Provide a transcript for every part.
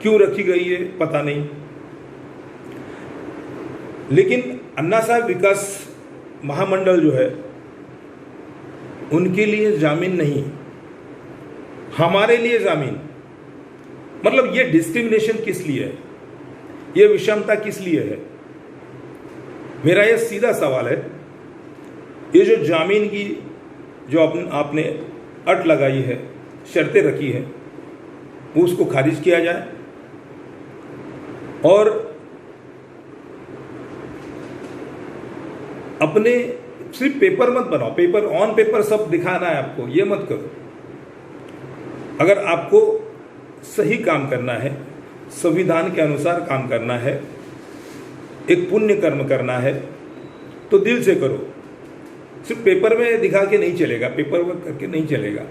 क्यों रखी गई है पता नहीं, लेकिन अन्ना साहब विकास महामंडल जो है उनके लिए जामीन नहीं, हमारे लिए जामीन। मतलब ये डिस्क्रिमिनेशन किस लिए है, ये विषमता किस लिए है? मेरा ये सीधा सवाल है। ये जो जामीन की जो आपने अट लगाई है, शर्तें रखी है, वो उसको खारिज किया जाए और अपने सिर्फ पेपर मत बनाओ, पेपर ऑन पेपर सब दिखाना है आपको, ये मत करो। अगर आपको सही काम करना है, संविधान के अनुसार काम करना है, एक पुण्य कर्म करना है, तो दिल से करो। सिर्फ पेपर में दिखा के नहीं चलेगा, पेपर वर्क करके नहीं चलेगा।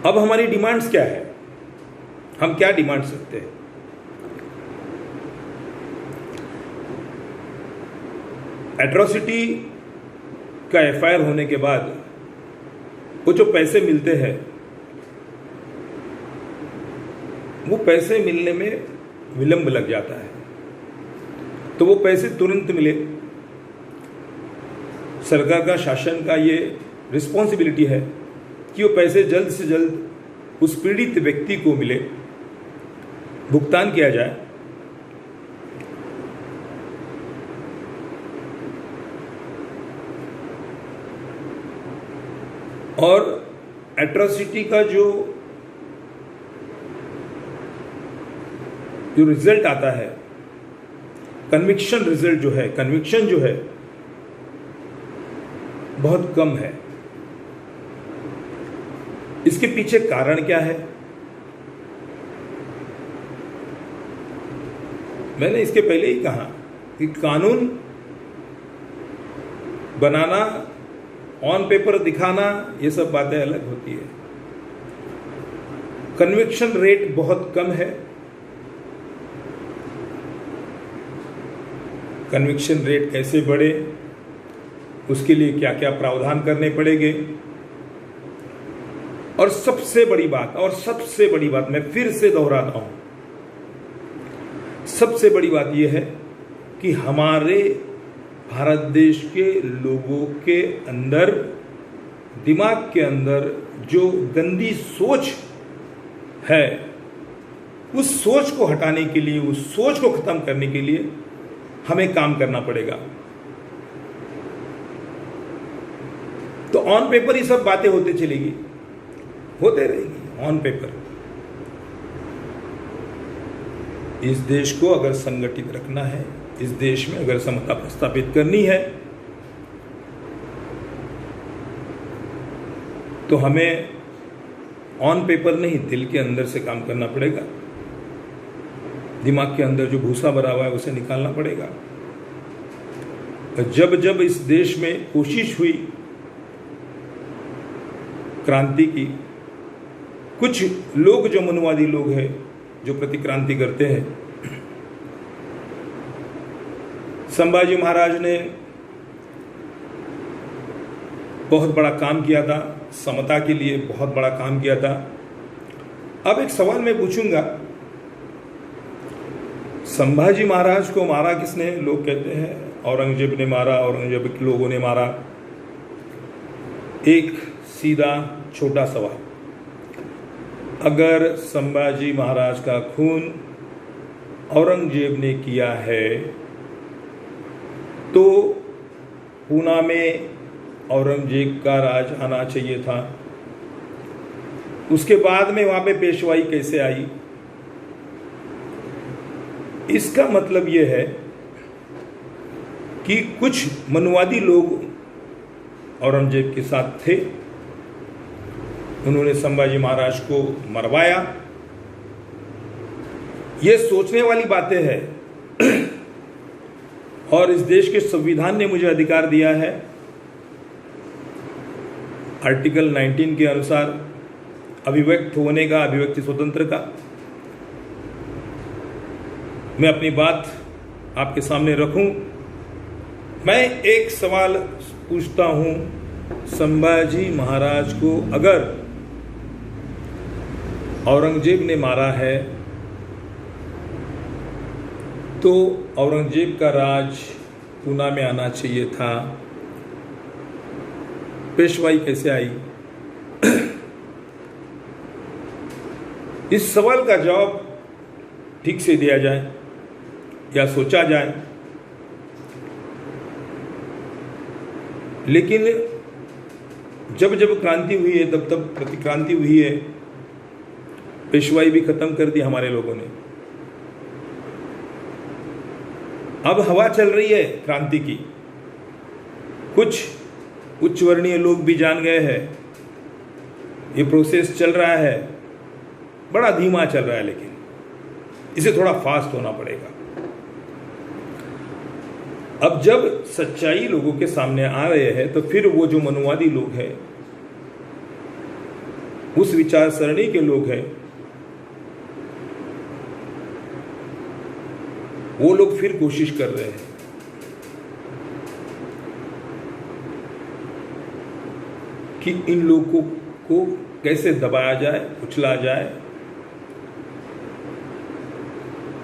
अब हमारी डिमांड्स क्या है, हम क्या डिमांड सकते हैं? एट्रोसिटी का एफआईआर होने के बाद वो जो पैसे मिलते हैं, वो पैसे मिलने में विलंब लग जाता है, तो वो पैसे तुरंत मिले। सरकार का, शासन का ये रिस्पॉन्सिबिलिटी है कि वो पैसे जल्द से जल्द उस पीड़ित व्यक्ति को मिले, भुगतान किया जाए। और एट्रोसिटी का जो रिजल्ट आता है, कन्विक्शन रिजल्ट जो है, कन्विक्शन जो है बहुत कम है। इसके पीछे कारण क्या है? मैंने इसके पहले ही कहा कि कानून बनाना, ऑन पेपर दिखाना, ये सब बातें अलग होती है। कन्विक्शन रेट बहुत कम है। कन्विक्शन रेट कैसे बढ़े, उसके लिए क्या क्या प्रावधान करने पड़ेंगे। और सबसे बड़ी बात मैं फिर से दोहराता हूं, सबसे बड़ी बात यह है कि हमारे भारत देश के लोगों के अंदर, दिमाग के अंदर जो गंदी सोच है, उस सोच को हटाने के लिए, उस सोच को खत्म करने के लिए हमें काम करना पड़ेगा। तो ऑन पेपर ही सब बातें होते चलेगी, होते रहेगी ऑन पेपर। इस देश को अगर संगठित रखना है, इस देश में अगर समता प्रस्थापित करनी है, तो हमें ऑन पेपर नहीं, दिल के अंदर से काम करना पड़ेगा। दिमाग के अंदर जो भूसा भरा हुआ है उसे निकालना पड़ेगा। जब जब इस देश में कोशिश हुई क्रांति की, कुछ लोग जो मनुवादी लोग हैं, जो प्रतिक्रांति करते हैं, संभाजी महाराज ने बहुत बड़ा काम किया था, समता के लिए बहुत बड़ा काम किया था। अब एक सवाल मैं पूछूंगा, संभाजी महाराज को मारा किसने? लोग कहते हैं औरंगजेब ने मारा, औरंगजेब के लोगों ने मारा। एक सीधा छोटा सवाल, अगर संभाजी महाराज का खून औरंगजेब ने किया है, तो पूना में औरंगजेब का राज आना चाहिए था। उसके बाद में वहां पे पेशवाई कैसे आई? इसका मतलब यह है कि कुछ मनुवादी लोग औरंगजेब के साथ थे, उन्होंने संभाजी महाराज को मरवाया। ये सोचने वाली बातें हैं। और इस देश के संविधान ने मुझे अधिकार दिया है, आर्टिकल 19 के अनुसार अभिव्यक्त होने का, अभिव्यक्ति स्वतंत्र का। मैं अपनी बात आपके सामने रखूं। मैं एक सवाल पूछता हूं संभाजी महाराज को अगर औरंगजेब ने मारा है तो औरंगजेब का राज पूना में आना चाहिए था, पेशवाई कैसे आई? इस सवाल का जवाब ठीक से दिया जाए या सोचा जाए। लेकिन जब जब क्रांति हुई है तब तब प्रतिक्रांति हुई है, पेशवाई भी खत्म कर दी हमारे लोगों ने। अब हवा चल रही है क्रांति की, कुछ उच्च वर्णीय लोग भी जान गए हैं, ये प्रोसेस चल रहा है, बड़ा धीमा चल रहा है, लेकिन इसे थोड़ा फास्ट होना पड़ेगा। अब जब सच्चाई लोगों के सामने आ रहे हैं तो फिर वो जो मनुवादी लोग हैं, उस विचार सरणी के लोग हैं, वो लोग फिर कोशिश कर रहे हैं कि इन लोगों को कैसे दबाया जाए, कुचला जाए।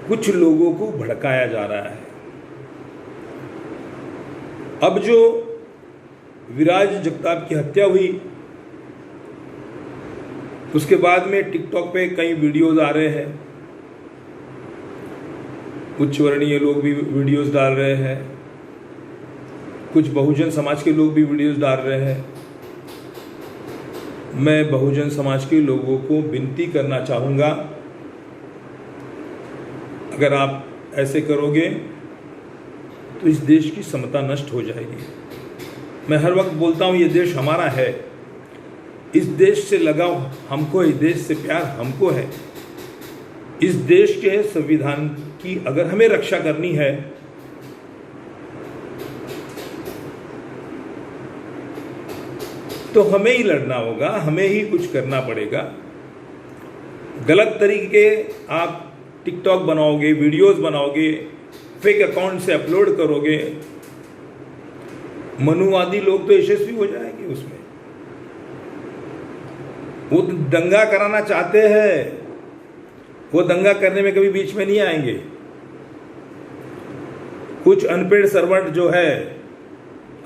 कुछ लोगों को भड़काया जा रहा है। अब जो विराज जगताप की हत्या हुई, उसके बाद में टिकटॉक पे कई वीडियोस आ रहे हैं, उच्च वर्णीय लोग भी वीडियोस डाल रहे हैं, कुछ बहुजन समाज के लोग भी वीडियोस डाल रहे हैं। मैं बहुजन समाज के लोगों को विनती करना चाहूँगा, अगर आप ऐसे करोगे तो इस देश की समता नष्ट हो जाएगी। मैं हर वक्त बोलता हूँ, ये देश हमारा है, इस देश से लगाव हमको, इस देश से प्यार हमको है। इस देश के संविधान की अगर हमें रक्षा करनी है तो हमें ही लड़ना होगा, हमें ही कुछ करना पड़ेगा। गलत तरीके आप टिकटॉक बनाओगे, वीडियोस बनाओगे, फेक अकाउंट से अपलोड करोगे, मनुवादी लोग तो यशस्वी हो जाएंगे उसमें। वो दंगा कराना चाहते हैं, वो दंगा करने में कभी बीच में नहीं आएंगे। कुछ अनपेड सर्वेंट जो है,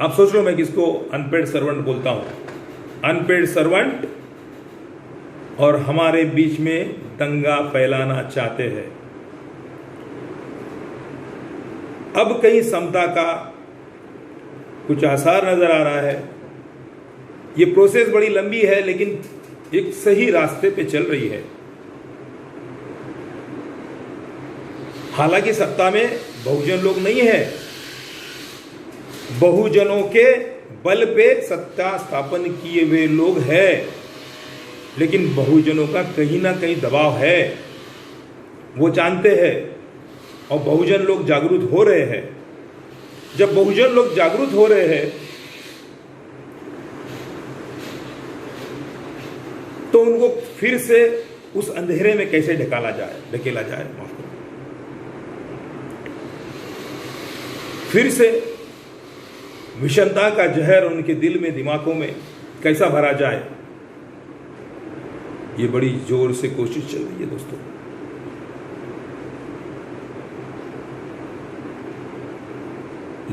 आप सोच लो मैं किसको अनपेड सर्वेंट बोलता हूं, अनपेड सर्वेंट, और हमारे बीच में दंगा फैलाना चाहते हैं। अब कहीं समता का कुछ आसार नजर आ रहा है। ये प्रोसेस बड़ी लंबी है, लेकिन एक सही रास्ते पे चल रही है। हालांकि सत्ता में बहुजन लोग नहीं है, बहुजनों के बल पे सत्ता स्थापन किए हुए लोग हैं, लेकिन बहुजनों का कहीं ना कहीं दबाव है, वो जानते हैं, और बहुजन लोग जागरूक हो रहे हैं। जब बहुजन लोग जागरूक हो रहे हैं तो उनको फिर से उस अंधेरे में कैसे ढकेला जाए, माफ करो, फिर से विषमता का जहर उनके दिल में, दिमागों में कैसा भरा जाए, ये बड़ी जोर से कोशिश चल रही है दोस्तों।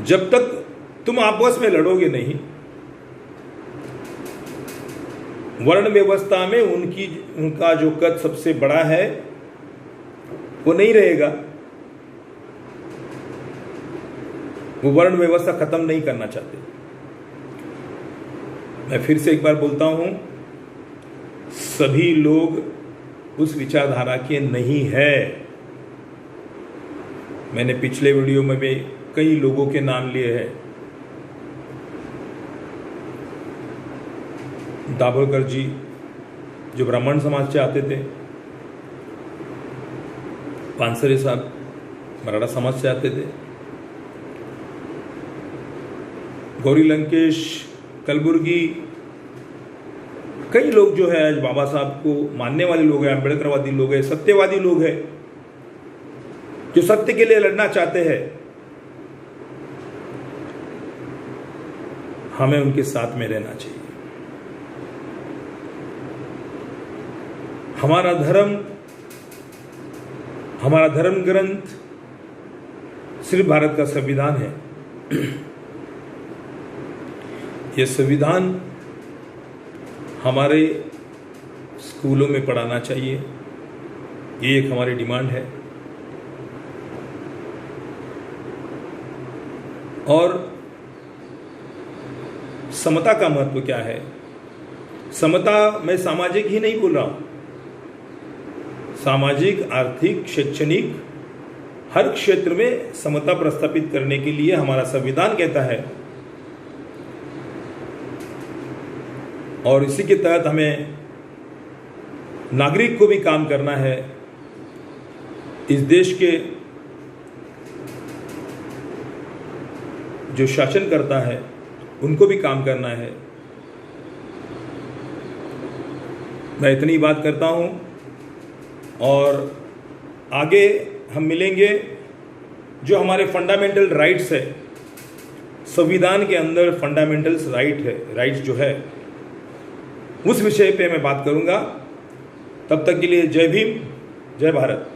जब तक तुम आपस में लड़ोगे नहीं, वर्ण व्यवस्था में उनका जो कद सबसे बड़ा है वो नहीं रहेगा। वो वर्ण व्यवस्था खत्म नहीं करना चाहते। मैं फिर से एक बार बोलता हूं, सभी लोग उस विचारधारा के नहीं है। मैंने पिछले वीडियो में भी कई लोगों के नाम लिए हैं। दाभोलकर जी जो ब्राह्मण समाज से आते थे, पानसरे साहब मराठा समाज से आते थे, गौरी लंकेश, कलबुर्गी, कई लोग जो है आज बाबा साहब को मानने वाले लोग हैं, अम्बेडकरवादी लोग हैं, सत्यवादी लोग हैं, जो सत्य के लिए लड़ना चाहते हैं। हमें उनके साथ में रहना चाहिए। हमारा धर्म ग्रंथ सिर्फ भारत का संविधान है। यह संविधान हमारे स्कूलों में पढ़ाना चाहिए, ये एक हमारी डिमांड है। और समता का महत्व क्या है? समता मैं सामाजिक ही नहीं बोल रहा हूं, सामाजिक, आर्थिक, शैक्षणिक हर क्षेत्र में समता प्रस्थापित करने के लिए हमारा संविधान कहता है। और इसी के तहत हमें नागरिक को भी काम करना है। इस देश के जो शासन करता है उनको भी काम करना है। मैं इतनी बात करता हूं और आगे हम मिलेंगे। जो हमारे फंडामेंटल राइट्स है, संविधान के अंदर फंडामेंटल्स राइट्स जो है, उस विषय पे मैं बात करूंगा। तब तक के लिए जय भीम, जय भारत।